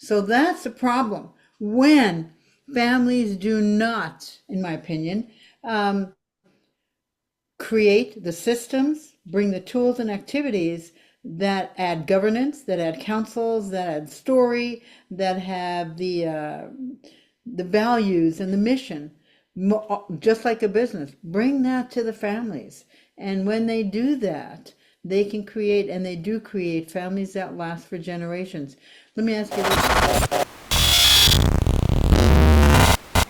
So that's the problem. When families do not, in my opinion, um, create the systems, bring the tools and activities that add governance, that add councils, that add story, that have the values and the mission, just like a business. Bring that to the families, and when they do that, they can create, and they do create, families that last for generations. Let me ask you this.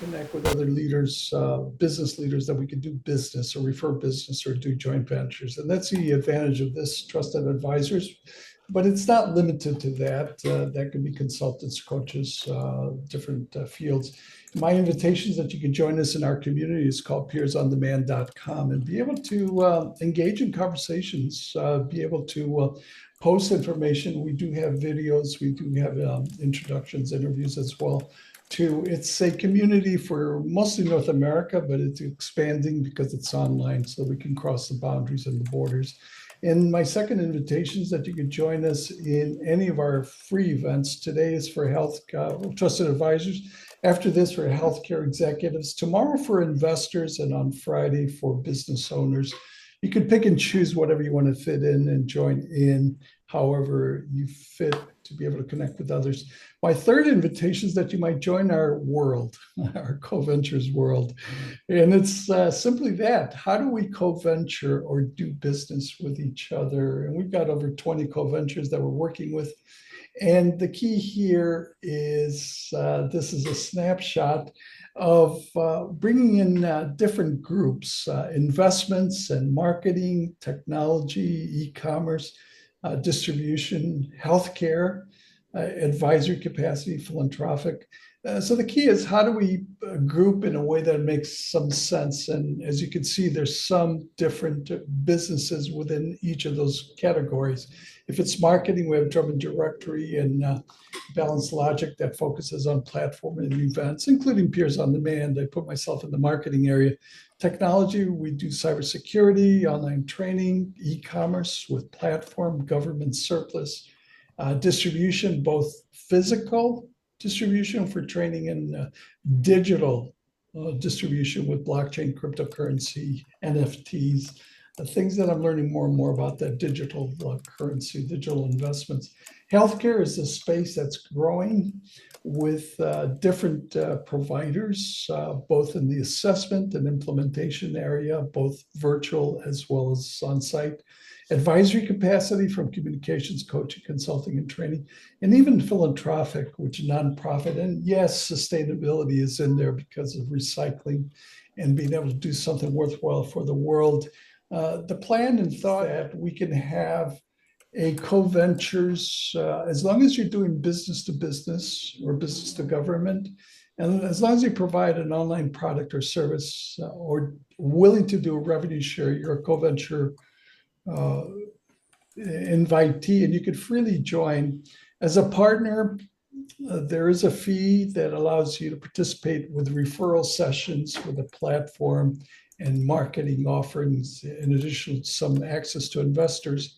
Connect with other leaders, business leaders that we could do business or refer business or do joint ventures. And that's the advantage of this trusted advisors. But it's not limited to that. That could be consultants, coaches, different fields. My invitation is that you can join us in our community. It's called peersondemand.com and be able to engage in conversations, be able to post information. We do have videos, we do have introductions, interviews as well to it's a community for mostly North America, but it's expanding because it's online, so we can cross the boundaries and the borders. And my second invitation is that you could join us in any of our free events. Today is for health trusted advisors. After this, for healthcare executives. Tomorrow for investors, and on Friday for business owners. You can pick and choose whatever you want to fit in and join in however you fit to be able to connect with others. My third invitation is that you might join our world, our co-ventures world. And it's simply that. How do we co-venture or do business with each other? And we've got over 20 co-ventures that we're working with. And the key here is this is a snapshot of bringing in different groups, investments and marketing, technology, e-commerce, distribution, healthcare, advisory capacity, philanthropic. So the key is how do we group in a way that makes some sense? And as you can see, there's some different businesses within each of those categories. If it's marketing, we have Drum and Directory and Balanced Logic that focuses on platform and events, including Peers on Demand. I put myself in the marketing area. Technology, we do cybersecurity, online training, e-commerce with platform, government surplus, distribution, both physical distribution for training and digital distribution with blockchain, cryptocurrency, NFTs, things that I'm learning more and more about that digital currency, digital investments. Healthcare is a space that's growing with different providers, both in the assessment and implementation area, both virtual as well as on-site. Advisory capacity from communications, coaching, consulting, and training, and even philanthropic, which is nonprofit. And yes, sustainability is in there because of recycling and being able to do something worthwhile for the world. The plan and thought that we can have a co-ventures, as long as you're doing business to business or business to government, and as long as you provide an online product or service or willing to do a revenue share, you're a co-venture uh, invitee, and you could freely join. As a partner, there is a fee that allows you to participate with referral sessions with a platform and marketing offerings, in addition to some access to investors.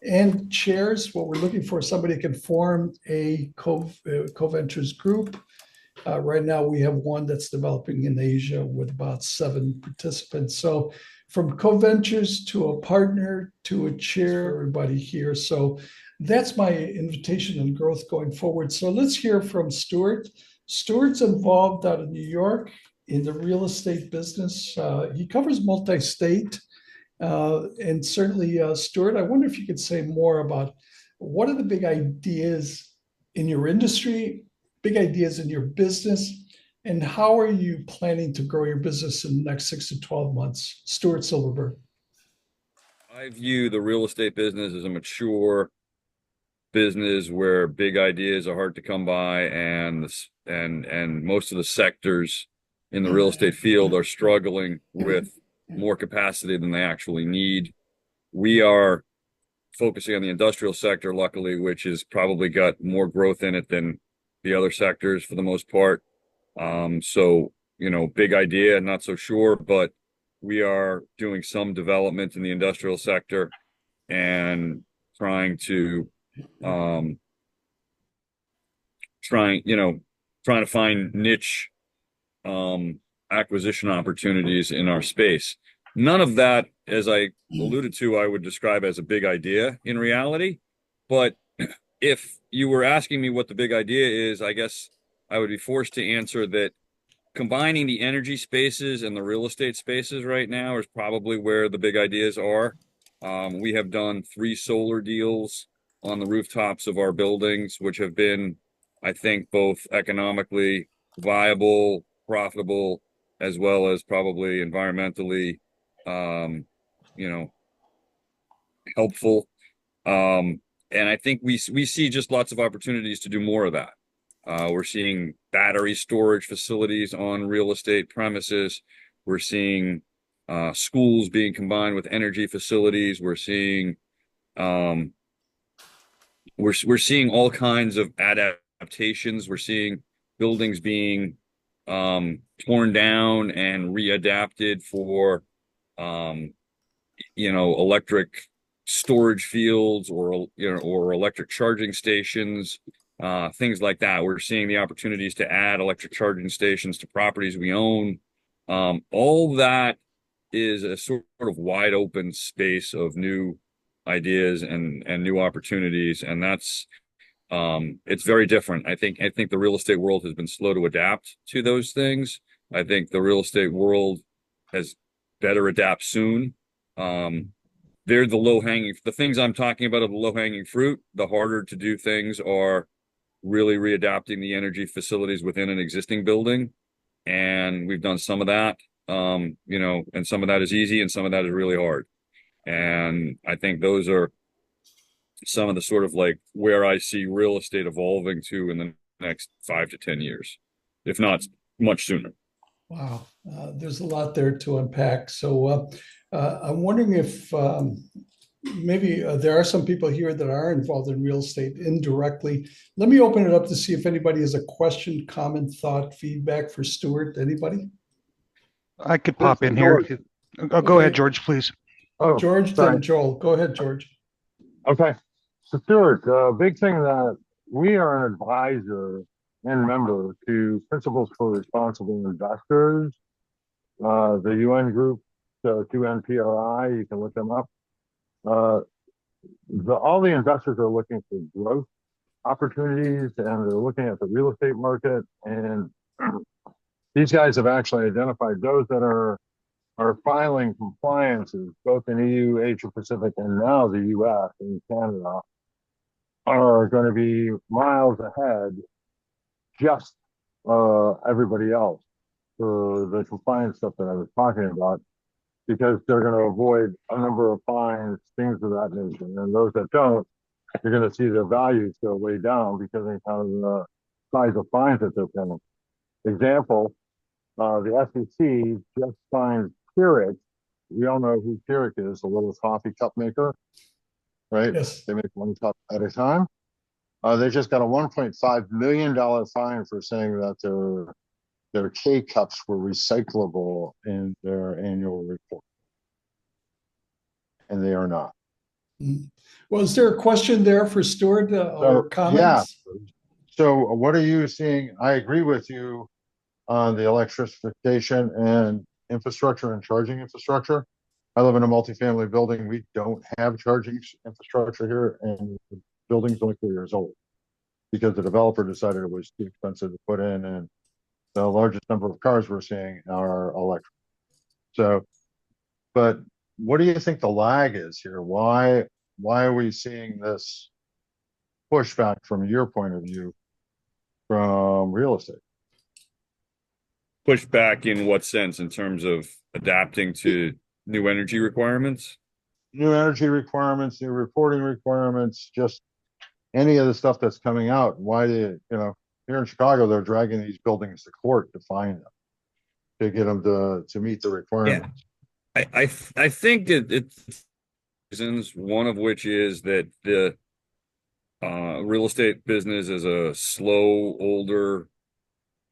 And chairs, what we're looking for, somebody can form a co-ventures group. Right now, we have one that's developing in Asia with about 7 participants. So from co-ventures to a partner to a chair, everybody here. So that's my invitation and growth going forward. So let's hear from Stuart. Stuart's involved out of New York in the real estate business. He covers multi-state. And certainly, Stuart, I wonder if you could say more about what are the big ideas in your industry, big ideas in your business, and how are you planning to grow your business in the next 6 to 12 months? Stuart Silverberg. I view the real estate business as a mature business where big ideas are hard to come by, and most of the sectors in the real estate field are struggling with more capacity than they actually need. We are focusing on the industrial sector, luckily, which has probably got more growth in it than the other sectors for the most part. So, big idea, not so sure, but we are doing some development in the industrial sector and trying to trying, trying to find niche acquisition opportunities in our space. None of that, as I alluded to, I would describe as a big idea in reality. But if you were asking me what the big idea is, I guess I would be forced to answer that combining the energy spaces and the real estate spaces right now is probably where the big ideas are. We have done 3 solar deals on the rooftops of our buildings, which have been, I think, both economically viable, profitable, as well as probably environmentally, um, you know, helpful. And I think we see just lots of opportunities to do more of that. We're seeing battery storage facilities on real estate premises. We're seeing schools being combined with energy facilities. We're seeing we're seeing all kinds of adaptations. We're seeing buildings being torn down and readapted for electric storage fields or electric charging stations, things like that. We're seeing the opportunities to add electric charging stations to properties we own. All that is a sort of wide open space of new ideas and new opportunities, and that's it's very different. I think the real estate world has been slow to adapt to those things. I think the real estate world has better adapt soon. They're the things I'm talking about are the low-hanging fruit. The harder to do things are really readapting the energy facilities within an existing building. And we've done some of that, and some of that is easy and some of that is really hard. And I think those are some of the sort of like where I see real estate evolving to in the next 5 to 10 years, if not much sooner. Wow, there's a lot there to unpack. So I'm wondering if maybe there are some people here that are involved in real estate indirectly. Let me open it up to see if anybody has a question, comment, thought, feedback for Stuart. Anybody? I could This pop is in here. George. Oh, go ahead, George, please. Oh, George, sorry. then Joel. Go ahead, George. Okay. So Stuart, big thing that we are an advisor and member to Principles for Responsible Investors, the UN group, so 2NPRI, you can look them up. All the investors are looking for growth opportunities and they're looking at the real estate market. And these guys have actually identified those that are filing compliances, both in EU, Asia Pacific, and now the US and Canada, are going to be miles ahead, just everybody else for the compliance stuff that I was talking about, because they're going to avoid a number of fines, things of that nature. And those that don't, you're going to see their values go way down because of the size of fines that they're paying. Example, the SEC just fined Keurig. We all know who Keurig is, the little coffee cup maker, right? Yes. They make 1 cup at a time. They just got a $1.5 million fine for saying that their K cups were recyclable in their annual report, and they are not. Well, is there a question there for Stuart or comments? Yeah. So what are you seeing? I agree with you on the electrification and infrastructure and charging infrastructure. I live in a multifamily building. We don't have charging infrastructure here, and the building's only 4 years old because the developer decided it was too expensive to put in, and the largest number of cars we're seeing are electric. So, but what do you think the lag is here? Why are we seeing this pushback from your point of view from real estate? Pushback in what sense? In terms of adapting to new energy requirements? New energy requirements, new reporting requirements, just any of the stuff that's coming out. Why do here in Chicago, they're dragging these buildings to court to find them, to get them to meet the requirements. Yeah. I think it's reasons, one of which is that the real estate business is a slow, older,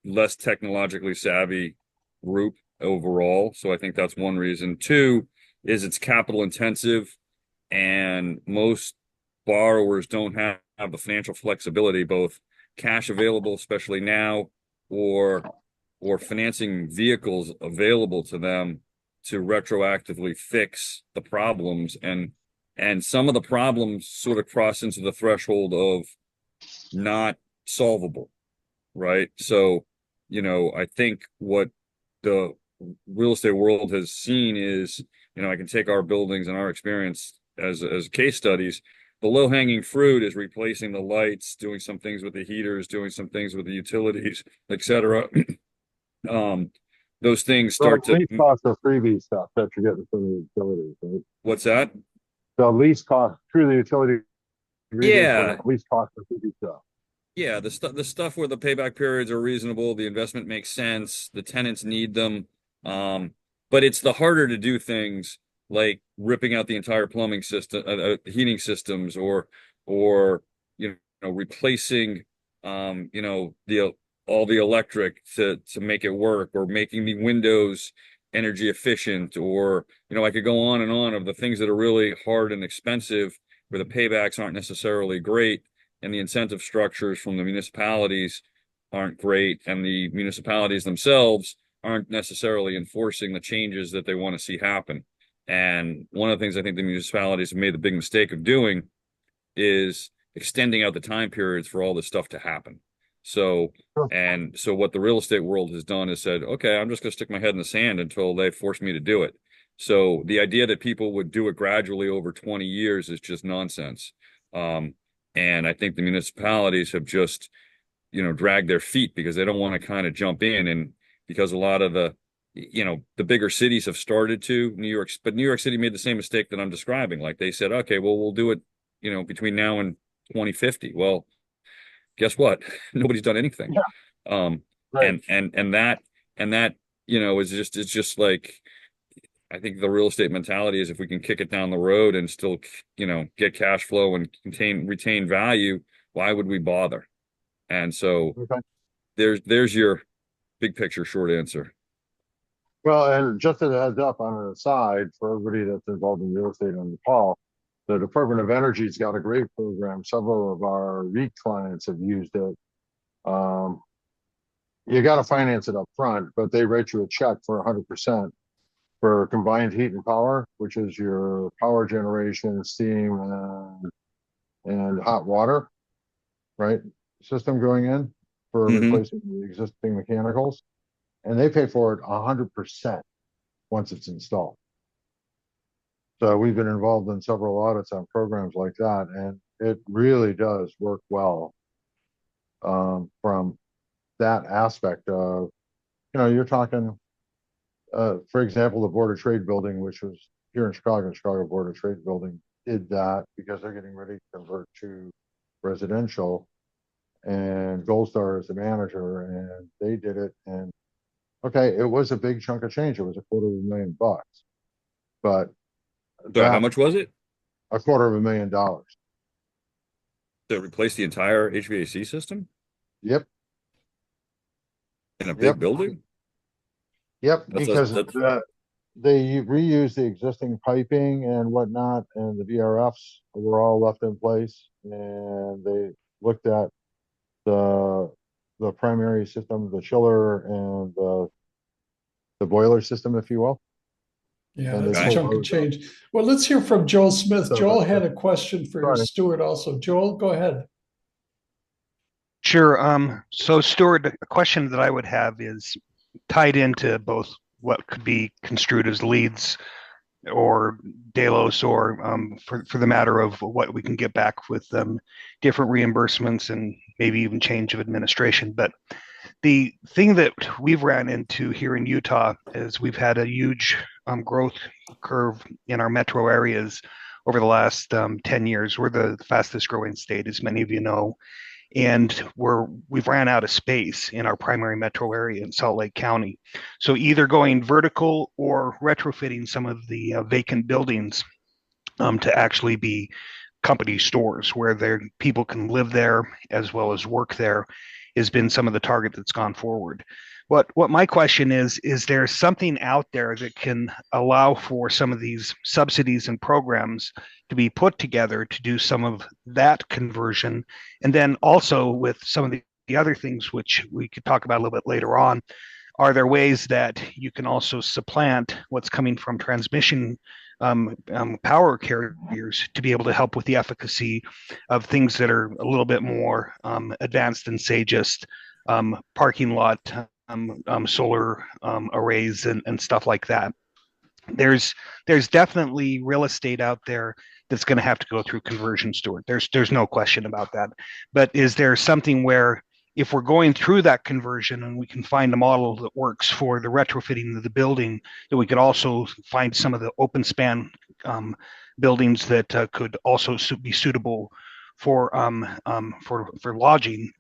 less technologically savvy group overall. So I think that's one reason. Two is it's capital intensive, and most borrowers don't have the financial flexibility, both cash available, especially now, or financing vehicles available to them to retroactively fix the problems. And some of the problems sort of cross into the threshold of not solvable, right? So, I think what the real estate world has seen is, I can take our buildings and our experience as case studies. The low-hanging fruit is replacing the lights, doing some things with the heaters, doing some things with the utilities, etc. Those things So start to, least cost of freebie stuff that you're getting from the utilities, right? what's that? The least cost through the utility rebates are Yeah, the least cost of freebie stuff. yeah, the stuff where the payback periods are reasonable, the investment makes sense, the tenants need them. But it's the harder to do things like ripping out the entire plumbing system, heating systems, or replacing the all the electric to make it work, or making the windows energy efficient, or I could go on and on of the things that are really hard and expensive where the paybacks aren't necessarily great, and the incentive structures from the municipalities aren't great, and the municipalities themselves aren't necessarily enforcing the changes that they want to see happen. And one of the things I think the municipalities have made the big mistake of doing is extending out the time periods for all this stuff to happen. So, Sure. and so what the real estate world has done is said, okay, I'm just going to stick my head in the sand until they force me to do it. So the idea that people would do it gradually over 20 years is just nonsense. Um, and I think the municipalities have just, dragged their feet because they don't want to kind of jump in. And because a lot of the bigger cities have started to, but New York City made the same mistake that I'm describing. Like they said, okay, well, we'll do it, between now and 2050. Well, guess what? Nobody's done anything. Yeah, Um, right. and that, it's just like, I think the real estate mentality is if we can kick it down the road and still, get cash flow and retain value, why would we bother? And so Okay. there's your big picture short answer. Well, and just as a heads up on the side for everybody that's involved in real estate on the call, the Department of Energy's got a great program. Several of our REIT clients have used it. Um, you got to finance it up front, but they write you a check for 100% for combined heat and power, which is your power generation, steam, and hot water, right? System going in for Hmm. replacing the existing mechanicals. And they pay for it 100% once it's installed. So we've been involved in several audits on programs like that, and it really does work well from that aspect of, you're talking, for example, the Board of Trade building, which was here in Chicago Board of Trade building did that because they're getting ready to convert to residential, and Gold Star is the manager, and they did it. And okay, it was a big chunk of change. It was $250,000, but So how that much was it $250,000. to replace the entire HVAC system Yep, in a big yep, building? yep. That's a, Because that's they reused the existing piping and whatnot, and the VRFs were all left in place. And they looked at the primary system, the chiller, and the boiler system, if you will. Yeah, And they that's a okay. pulled chunk of those out. change. Well, let's hear from Joel Smith. So Joel had a question for sorry. Stuart also. Joel, go ahead. Sure. So Stuart, a question that I would have is tied into both what could be construed as leads or Delos, or for the matter of what we can get back with different reimbursements and maybe even change of administration. But the thing that we've ran into here in Utah is we've had a huge growth curve in our metro areas over the last 10 years. We're the fastest growing state, as many of you know, and we've ran out of space in our primary metro area in Salt Lake County. So either going vertical or retrofitting some of the vacant buildings to actually be company stores where people can live there as well as work there has been some of the target that's gone forward. What my question is there something out there that can allow for some of these subsidies and programs to be put together to do some of that conversion? And then also with some of the other things which we could talk about a little bit later on, are there ways that you can also supplant what's coming from transmission power carriers to be able to help with the efficacy of things that are a little bit more advanced than, say, just parking lot solar arrays and stuff like that? There's definitely real estate out there that's going to have to go through conversion, Stuart. There's no question about that. But is there something where if we're going through that conversion and we can find a model that works for the retrofitting of the building, that we could also find some of the open span buildings that could also be suitable for lodging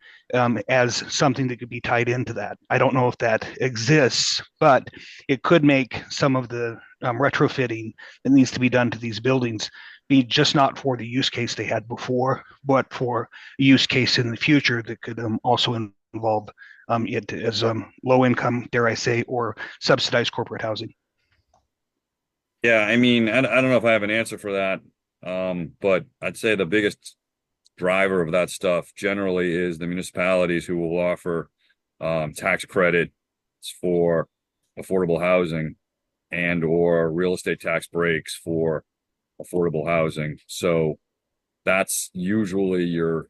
as something that could be tied into that. I don't know if that exists, but it could make some of the retrofitting that needs to be done to these buildings be just not for the use case they had before, but for a use case in the future that could also involve it as low income, dare I say, or subsidized corporate housing. Yeah, I mean, I don't know if I have an answer for that, but I'd say the biggest driver of that stuff generally is the municipalities who will offer tax credits for affordable housing and or real estate tax breaks for affordable housing. So that's usually your,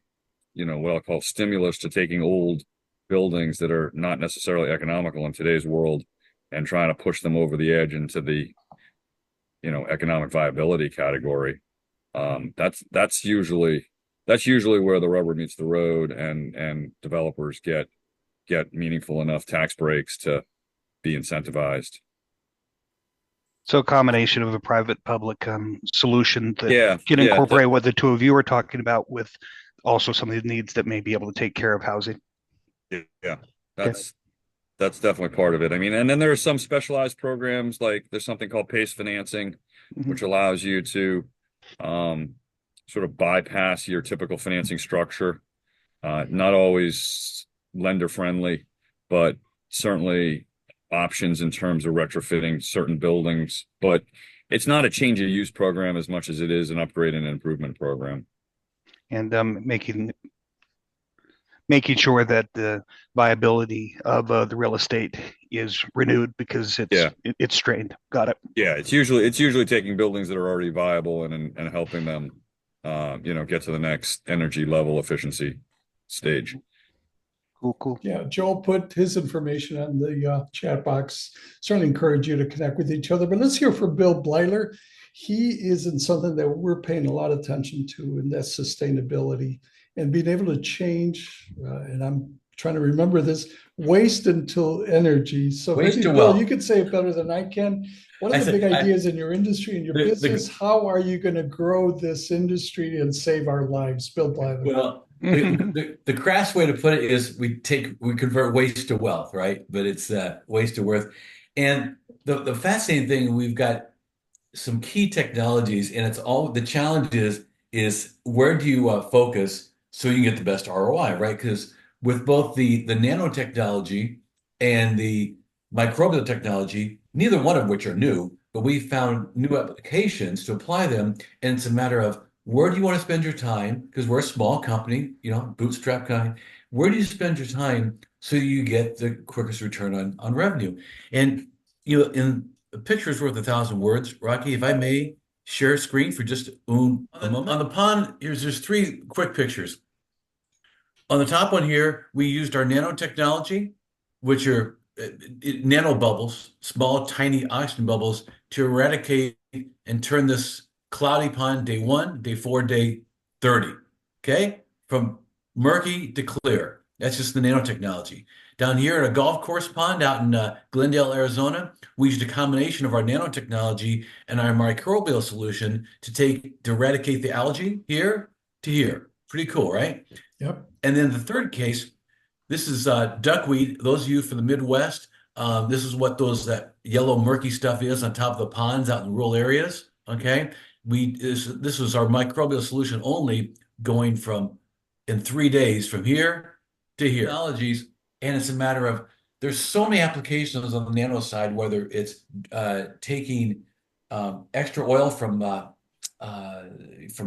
what I'll call stimulus to taking old buildings that are not necessarily economical in today's world and trying to push them over the edge into the, economic viability category. That's usually where the rubber meets the road and developers get meaningful enough tax breaks to be incentivized. So a combination of a private public solution that can Yeah, incorporate what the two of you are talking about with also some of the needs that may be able to take care of housing. yeah, that's definitely part of it. I mean, and then there are some specialized programs, like there's something called PACE financing, which allows you to sort of bypass your typical financing structure. Not always lender friendly, but certainly options in terms of retrofitting certain buildings. But it's not a change of use program as much as it is an upgrade and improvement program. And making sure that the viability of the real estate is renewed because it's strained. Got it. Yeah, it's usually taking buildings that are already viable and helping them get to the next energy level efficiency stage. Cool. Yeah, Joel put his information on the chat box. Certainly encourage you to connect with each other. But let's hear from Bill Blyler. He is in something that we're paying a lot of attention to, and that's sustainability and being able to change. And I'm trying to remember this: waste until energy. So Waste maybe to Bill, wealth. you could say it better than I can. What are the big ideas in your industry and your business? How are you going to grow this industry and save our lives? Bill Blyler. Well, the crass way to put it is we convert waste to wealth, right? But it's waste to worth. And the fascinating thing, we've got some key technologies, and it's all the challenge is where do you focus so you can get the best ROI, right? Because with both the nanotechnology and the microbial technology, neither one of which are new, but we found new applications to apply them, and it's a matter of where do you want to spend your time? Because we're a small company, bootstrap company. Where do you spend your time so you get the quickest return on revenue? And in a picture is worth 1,000 words. Rocky, if I may share a screen for just a moment. On the pond, there's three quick pictures. On the top one here, we used our nanotechnology, which are nanobubbles, small, tiny oxygen bubbles, to eradicate and turn this cloudy pond day 1, day 4, day 30. Okay? From murky to clear. That's just the nanotechnology. Down here at a golf course pond out in Glendale, Arizona, we used a combination of our nanotechnology and our microbial solution to eradicate the algae here to here. Pretty cool, right? Yep. And then the third case, this is duckweed. Those of you from the Midwest, this is what that yellow murky stuff is on top of the ponds out in rural areas. Okay, this was our microbial solution only going in 3 days from here to here. Technologies, and it's a matter of there's so many applications on the nano side, whether it's taking extra oil from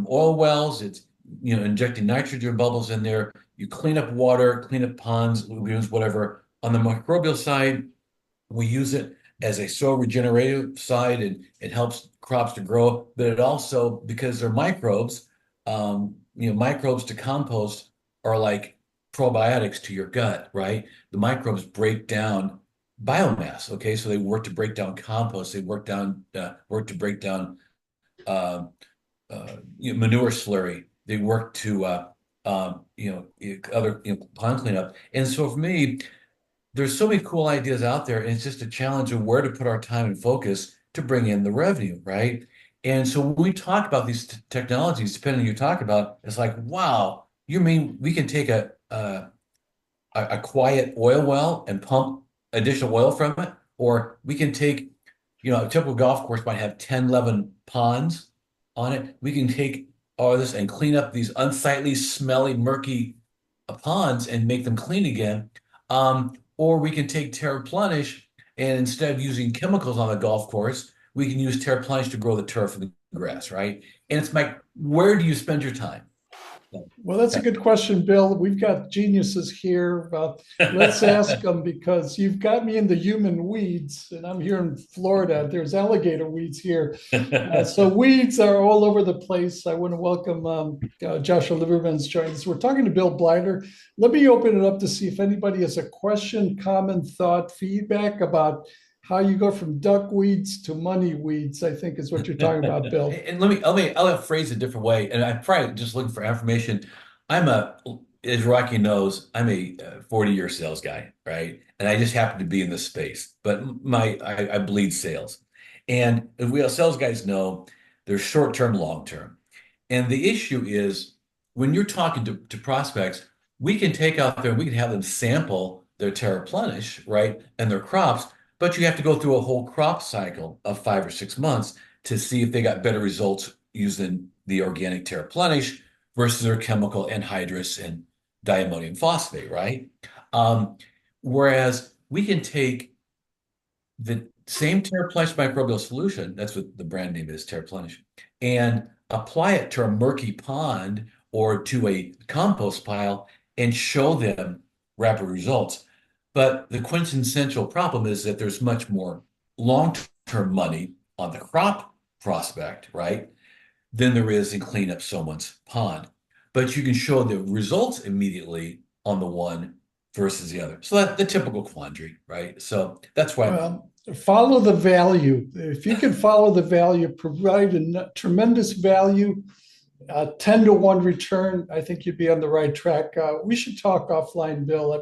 oil wells, it's injecting nitrogen bubbles in there. You clean up water, clean up ponds, lagoons, whatever. On the microbial side, we use it as a soil regenerative side, and it helps crops to grow. But it also, because they're microbes, microbes to compost are like probiotics to your gut, right? The microbes break down biomass. Okay, so they work to break down compost. They work to break down uh, manure slurry. They work to other pond cleanup. And so for me, there's so many cool ideas out there, and it's just a challenge of where to put our time and focus to bring in the revenue, right? And so when we talk about these technologies, depending on who you talk about, it's like, wow, you mean we can take a quiet oil well and pump additional oil from it? Or we can take, a typical golf course might have 10, 11 ponds on it. We can take all this and clean up these unsightly, smelly, murky ponds and make them clean again. Or we can take Terraplenish, and instead of using chemicals on the golf course, we can use Terraplenish to grow the turf and the grass, right? And it's like, where do you spend your time? Well, that's a good question, Bill. We've got geniuses here. Let's ask them, because you've got me in the human weeds, and I'm here in Florida. There's alligator weeds here. So weeds are all over the place. I want to welcome Joshua Lieberman's joined us. We're talking to Bill Blighter. Let me open it up to see if anybody has a question, comment, thought, feedback about how you go from duck weeds to money weeds, I think is what you're talking about, Bill. And I'll phrase it a different way. And I'm probably just looking for affirmation. As Rocky knows, I'm a 40-year sales guy, right? And I just happen to be in this space, but I bleed sales. And we sales guys know there's short-term, long-term. And the issue is when you're talking to prospects, we can take out there and we can have them sample their Terraplenish, right? And their crops, but you have to go through a whole crop cycle of 5 or 6 months to see if they got better results using the organic Terraplenish versus their chemical anhydrous and diammonium phosphate, right? Um, Whereas we can take the same Terraplenish microbial solution, that's what the brand name is, Terraplenish, and apply it to a murky pond or to a compost pile and show them rapid results. But the quintessential problem is that there's much more long-term money on the crop prospect, right, than there is in cleaning up someone's pond. But you can show the results immediately on the one versus the other. So that's the typical quandary, right? So that's why Well, follow the value. If you can follow the value, provide a tremendous value, 10 to 1 return, I think you'd be on the right track. We should talk offline, Bill.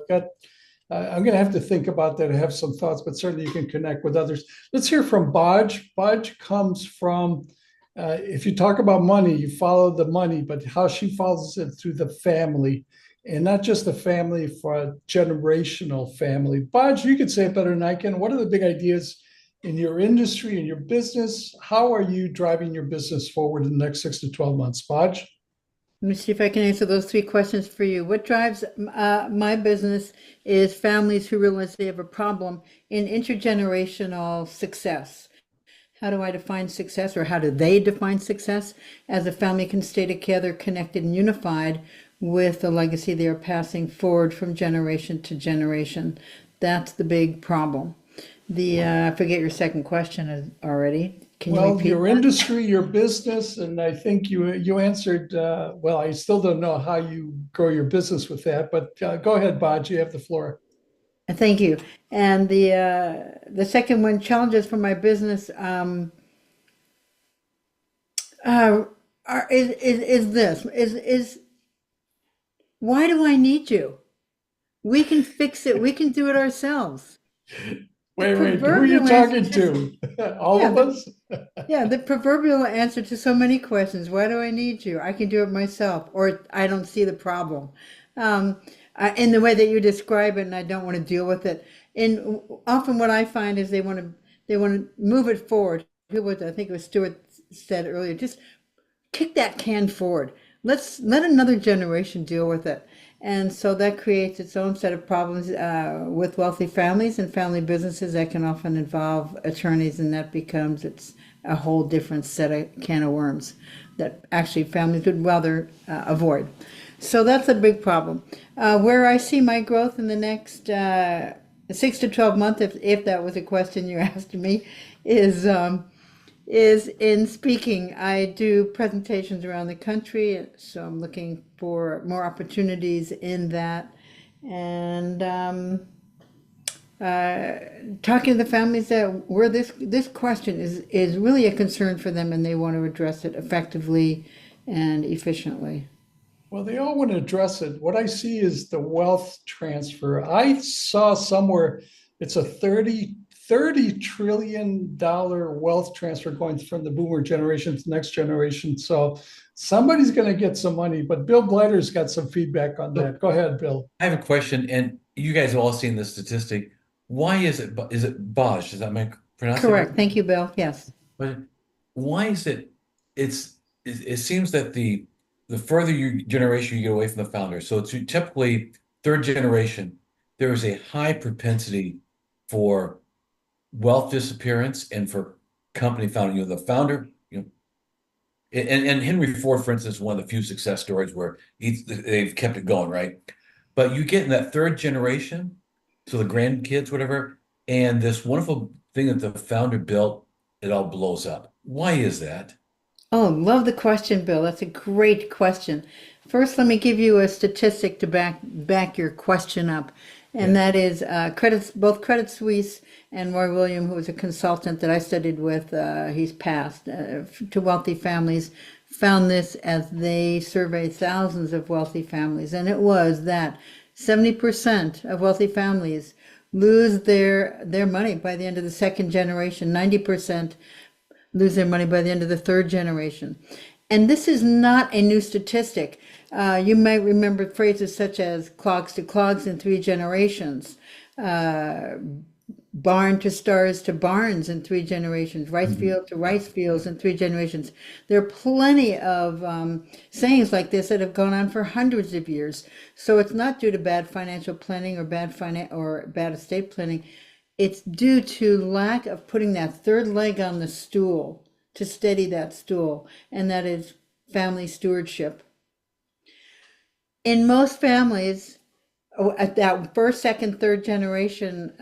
I'm going to have to think about that. I have some thoughts, but certainly you can connect with others. Let's hear from Bodge. Bodge comes from, if you talk about money, you follow the money, but how she follows it through the family, and not just the family, for a generational family. Bodge, you could say it better than I can. What are the big ideas in your industry, in your business? How are you driving your business forward in the next 6 to 12 months, Bodge? Let me see if I can answer those three questions for you. What drives my business is families who realize they have a problem in intergenerational success. How do I define success, or how do they define success? As a family can stay together, connected, and unified with the legacy they are passing forward from generation to generation. That's the big problem. I forget your second question already. Can you Well, repeat your that? industry, your business, and I think you answered, well, I still don't know how you grow your business with that, but go ahead, Bodge, you have the floor. Thank you. And the second one, challenges for my business, is this is why do I need you? We can fix it. We can do it ourselves. Wait, who are you proverbial talking answer to? All Yeah, of us? Yeah, the proverbial answer to so many questions. Why do I need you? I can do it myself, or I don't see the problem. Um, in the way that you describe it, and I don't want to deal with it. And often what I find is they want to move it forward. Who was it? I think it was Stuart said earlier. Just kick that can forward. Let another generation deal with it. And so that creates its own set of problems with wealthy families and family businesses that can often involve attorneys, and that becomes it's a whole different set of can of worms that actually families would rather avoid. So that's a big problem. Where I see my growth in the next 6 to 12 months, if that was a question you asked me, is in speaking. I do presentations around the country, so I'm looking for more opportunities in that. And talking to the families that where this question is really a concern for them and they want to address it effectively and efficiently. Well, they all want to address it. What I see is the wealth transfer. I saw somewhere it's a $30 trillion wealth transfer going from the boomer generation to the next generation. So somebody's going to get some money, but Bill Blighter's got some feedback on that. Go ahead, Bill. I have a question, and you guys have all seen this statistic. Why is it Bosch? Is that my pronouncing it Correct. right? Thank you, Bill. Yes. But why is it? It seems that the further you generation you get away from the founder, so it's typically third generation, there is a high propensity for wealth disappearance and for company founding. The founder, and Henry Ford, for instance, is one of the few success stories where they've kept it going, right? But you get in that third generation, so the grandkids, whatever, and this wonderful thing that the founder built, it all blows up. Why is that? Oh, love the question, Bill. That's a great question. First, let me give you a statistic to back your question up, and Yeah. that is both Credit Suisse and Roy William, who was a consultant that I studied with, he's passed to wealthy families, found this as they surveyed thousands of wealthy families, and it was that 70% of wealthy families lose their money by the end of the second generation. 90% lose their money by the end of the third generation. And this is not a new statistic. You might remember phrases such as clogs to clogs in 3 generations, barn to stars to barns in 3 generations, rice field to rice fields in 3 generations. There are plenty of sayings like this that have gone on for hundreds of years. So it's not due to bad financial planning or bad estate planning. It's due to lack of putting that third leg on the stool to steady that stool, and that is family stewardship. In most families, at that first, second, third generation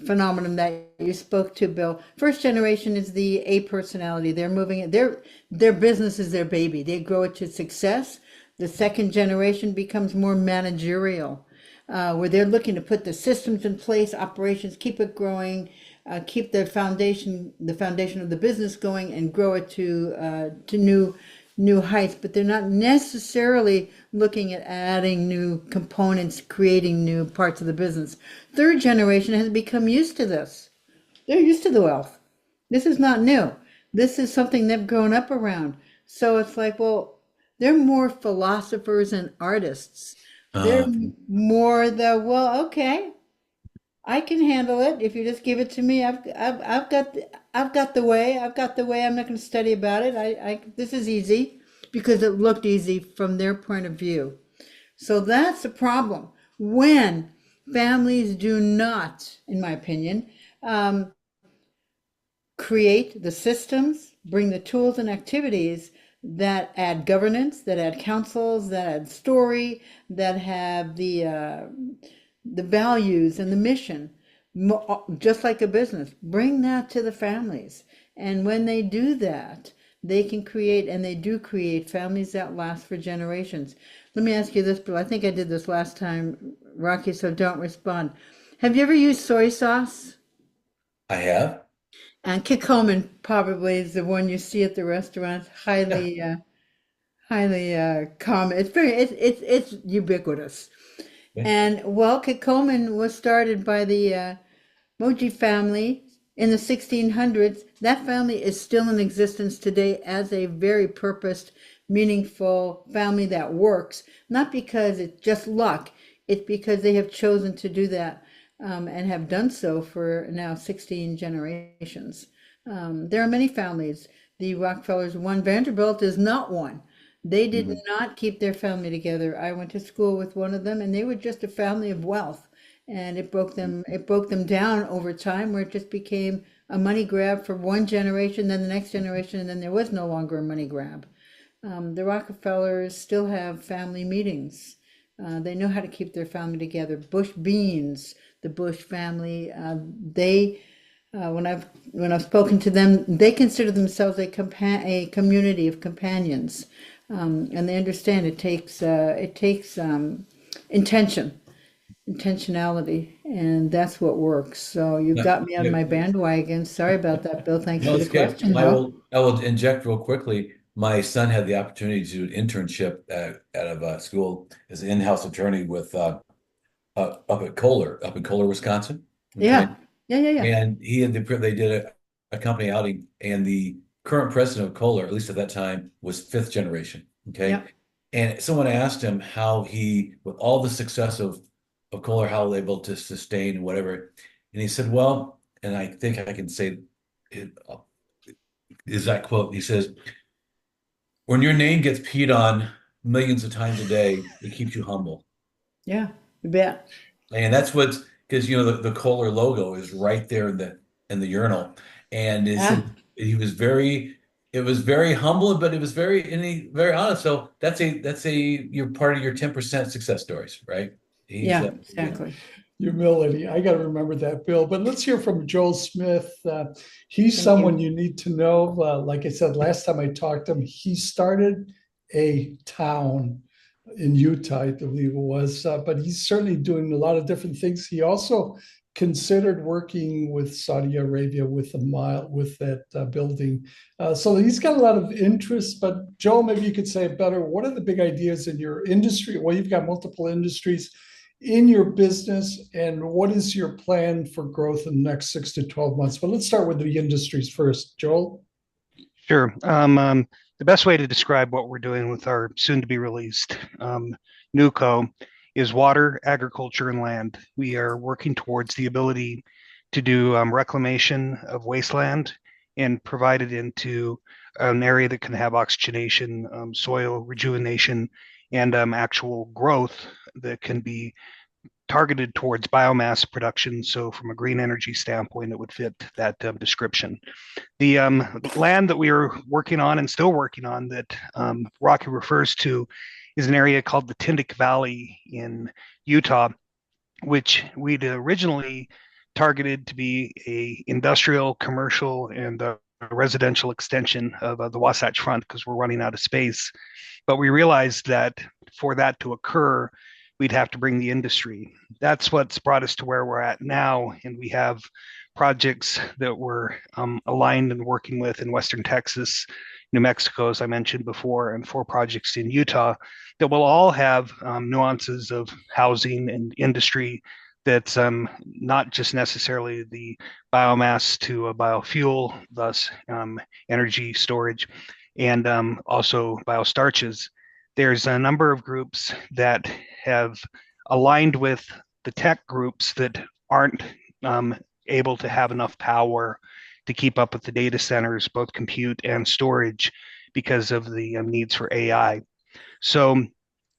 phenomenon that you spoke to, Bill, first generation is the A personality. They're moving it. Their business is their baby. They grow it to success. The second generation becomes more managerial, where they're looking to put the systems in place, operations, keep it growing, keep the foundation of the business going, and grow it to new heights. But they're not necessarily looking at adding new components, creating new parts of the business. Third generation has become used to this. They're used to the wealth. This is not new. This is something they've grown up around. So it's like, well, they're more philosophers and artists. They're Okay. more okay, I can handle it if you just give it to me. I've got the way. I've got the way. I'm not going to study about it. This is easy because it looked easy from their point of view. So that's a problem when families do not, in my opinion, create the systems, bring the tools and activities that add governance, that add councils, that add story, that have the values and the mission, just like a business. Bring that to the families, and when they do that, they can create, and they do create, families that last for generations. Let me ask you this, Bill. I think I did this last time, Rocky, so don't respond. Have you ever used soy sauce? I have. And Kikkoman probably is the one you see at the restaurants. Highly common. It's ubiquitous. Yeah. And well, Kikkoman was started by the Moji family in the 1600s. That family is still in existence today as a very purposed, meaningful family that works. Not because it's just luck. It's because they have chosen to do that. And have done so for now 16 generations. There are many families. The Rockefellers, one. Vanderbilt is not one. They did Mhm. not keep their family together. I went to school with one of them, and they were just a family of wealth, and it broke them down over time, where it just became a money grab for one generation, then the next generation, and then there was no longer a money grab. The Rockefellers still have family meetings. They know how to keep their family together. Bush Beans, the Bush family, when I've spoken to them, they consider themselves a community of companions, and they understand it takes intentionality, and that's what works. So you've Yeah, got me on yeah. my bandwagon. Sorry about that, Bill. Thanks No, for the it's okay. question, though. I will inject real quickly. My son had the opportunity to do an internship out of school as an in-house attorney with up in Kohler, Wisconsin. Okay. Yeah, yeah, yeah, yeah, And they did a company outing, and the current president of Kohler, at least at that time, was fifth generation. yeah. Okay. And someone asked him how he, with all the success of Kohler, how they able to sustain and whatever. And he said, well, and I think I can say it, is that quote. He says, when your name gets peed on millions of times a day, it keeps you humble. Yeah, you bet. And that's what's because the Kohler logo is right there in the urinal. And he Yeah, said he was very it was very humble, but it was very honest. So that's a you're part of your 10% success stories, right? He's yeah, yeah. exactly. Humility. I got to remember that, Bill. But let's hear from Joel Smith. He's Thank someone you. you need to know. Like I said, last time I talked to him, he started a town in Utah, I believe it was. But he's certainly doing a lot of different things. He also considered working with Saudi Arabia with the mile with that building. So he's got a lot of interest. But Joel, maybe you could say it better. What are the big ideas in your industry? Well, you've got multiple industries in your business, and what is your plan for growth in the next 6 to 12 months? But let's start with the industries first. Joel? Sure. The best way to describe what we're doing with our soon to be released NUCO is water, agriculture, and land. We are working towards the ability to do reclamation of wasteland and provide it into an area that can have oxygenation, soil rejuvenation, and actual growth that can be targeted towards biomass production. So, from a green energy standpoint, it would fit that description. The land that we are working on and still working on that Rocky refers to is an area called the Tindick Valley in Utah, which we'd originally targeted to be a industrial, commercial, and residential extension of the Wasatch Front because we're running out of space. But we realized that for that to occur, we'd have to bring the industry. That's what's brought us to where we're at now, and we have projects that we're aligned and working with in Western Texas, New Mexico, as I mentioned before, and 4 projects in Utah that will all have nuances of housing and industry that's not just necessarily the biomass to a biofuel, thus energy storage, and also biostarches. There's a number of groups that have aligned with the tech groups that aren't able to have enough power to keep up with the data centers, both compute and storage, because of the needs for AI. So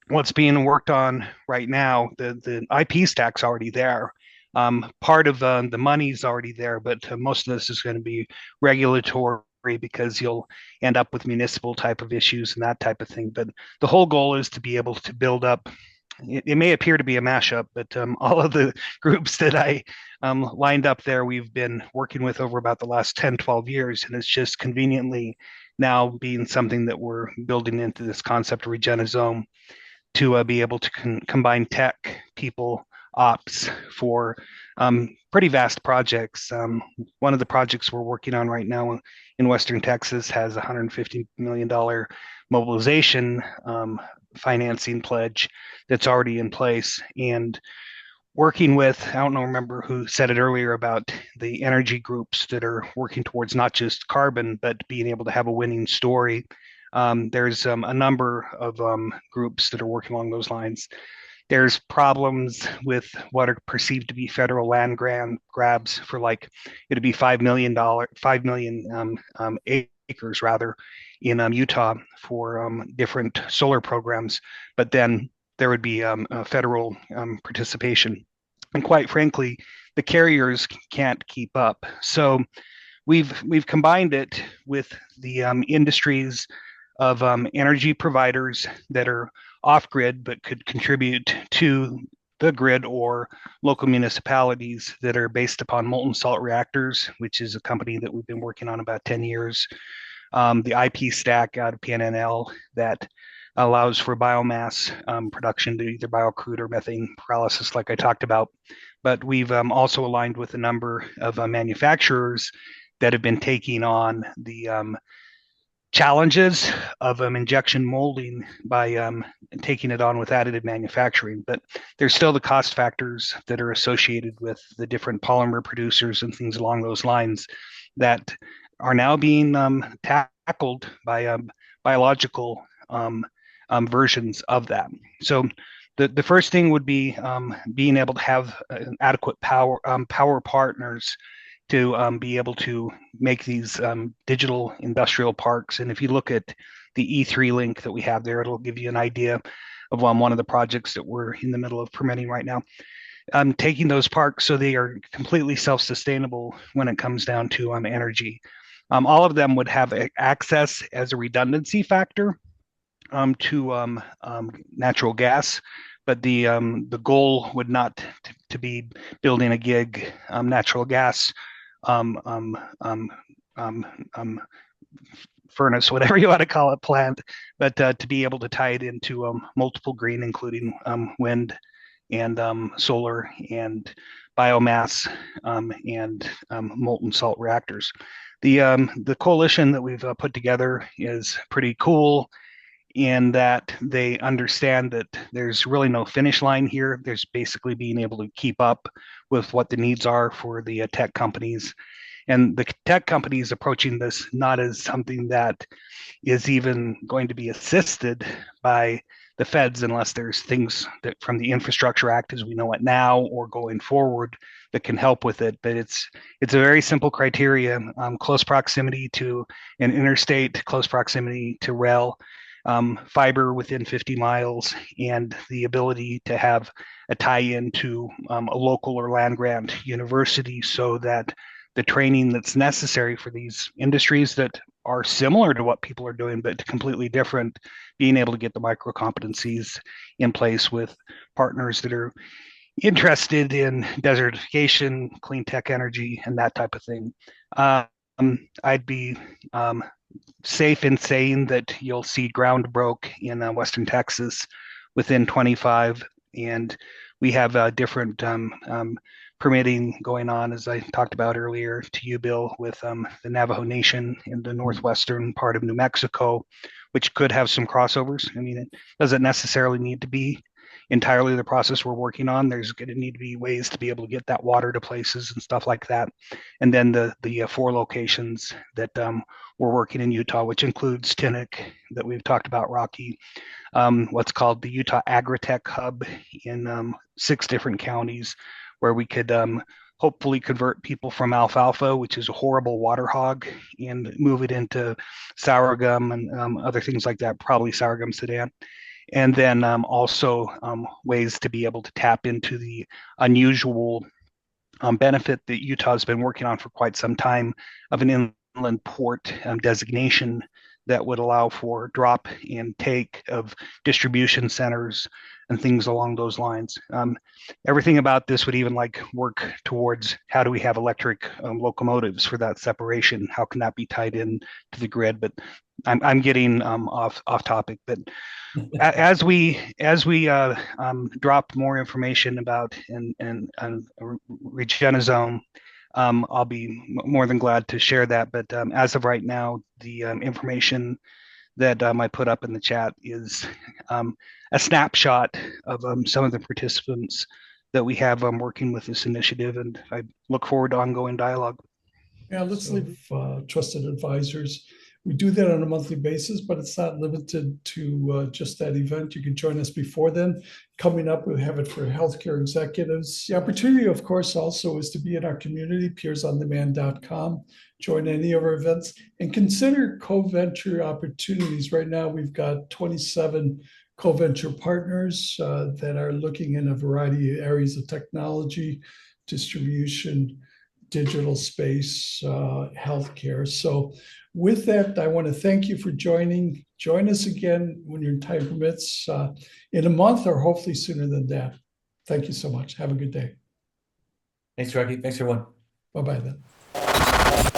what's being worked on right now, the IP stack's already there. Part of the money's already there, but most of this is going to be regulatory because you'll end up with municipal type of issues and that type of thing. But the whole goal is to be able to build up. It may appear to be a mashup, but all of the groups that I lined up there, we've been working with over about the last 10, 12 years. And it's just conveniently now being something that we're building into this concept of Regenisome to be able to combine tech, people, ops for pretty vast projects. One of the projects we're working on right now in Western Texas has a $150 million mobilization financing pledge that's already in place. And working with, I don't know, remember who said it earlier about the energy groups that are working towards not just carbon, but being able to have a winning story. There's a number of groups that are working along those lines. There's problems with what are perceived to be federal land grabs for like it'd be $5 million, 5 million acres rather, in Utah for different solar programs, but then there would be federal participation. And quite frankly, the carriers can't keep up. So we've combined it with the industries of energy providers that are off grid but could contribute to the grid, or local municipalities that are based upon molten salt reactors, which is a company that we've been working on about 10 years. The IP stack out of PNNL that allows for biomass production to either biocrude or methane pyrolysis, like I talked about. But we've also aligned with a number of manufacturers that have been taking on the challenges of injection molding by taking it on with additive manufacturing. But there's still the cost factors that are associated with the different polymer producers and things along those lines that are now being tackled by biological versions of that. So the first thing would be being able to have adequate power partners to be able to make these digital industrial parks. And if you look at the E3 link that we have there, it'll give you an idea of one of the projects that we're in the middle of permitting right now. Taking those parks so they are completely self-sustainable when it comes down to energy. All of them would have access as a redundancy factor to natural gas, but the goal would not to be building a gig natural gas furnace, whatever you want to call it, plant, but to be able to tie it into multiple green, including wind and solar and biomass and molten salt reactors. The coalition that we've put together is pretty cool in that they understand that there's really no finish line here. There's basically being able to keep up with what the needs are for the tech companies. And the tech companies approaching this not as something that is even going to be assisted by the feds unless there's things that from the Infrastructure Act as we know it now or going forward that can help with it. But it's a very simple criteria: close proximity to an interstate, close proximity to rail, fiber within 50 miles, and the ability to have a tie-in to a local or land grant university so that the training that's necessary for these industries that are similar to what people are doing but completely different, being able to get the micro competencies in place with partners that are interested in desertification, clean tech energy, and that type of thing. I'd be safe in saying that you'll see ground broke in Western Texas within 25, and we have different permitting going on, as I talked about earlier to you, Bill, with the Navajo Nation in the northwestern part of New Mexico, which could have some crossovers. I mean, it doesn't necessarily need to be entirely the process we're working on. There's going to need to be ways to be able to get that water to places and stuff like that. And then the 4 locations that we're working in Utah, which includes Tinnick that we've talked about, Rocky, what's called the Utah Agritech Hub in 6 different counties, where we could hopefully convert people from alfalfa, which is a horrible water hog, and move it into sorghum and other things like that, probably sorghum Sudan. And then also ways to be able to tap into the unusual benefit that Utah's been working on for quite some time of an inland port designation that would allow for drop and take of distribution centers and things along those lines. Everything about this would even work towards how do we have electric locomotives for that separation? How can that be tied in to the grid? But I'm getting off topic. But as we drop more information about and Regenizome, I'll be more than glad to share that. But as of right now, the information that I put up in the chat is a snapshot of some of the participants that we have working with this initiative, and I look forward to ongoing dialogue. Yeah, let's leave trusted advisors We do that on a monthly basis, but it's not limited to just that event. You can join us before then. Coming up, we'll have it for healthcare executives. The opportunity, of course, also is to be in our community, peersondemand.com. Join any of our events and consider co-venture opportunities. Right now, we've got 27 co-venture partners that are looking in a variety of areas of technology, distribution, digital space, healthcare. So with that, I want to thank you for joining. Join us again when your time permits in a month or hopefully sooner than that. Thank you so much. Have a good day. Thanks, Rocky. Thanks, everyone. Bye-bye then.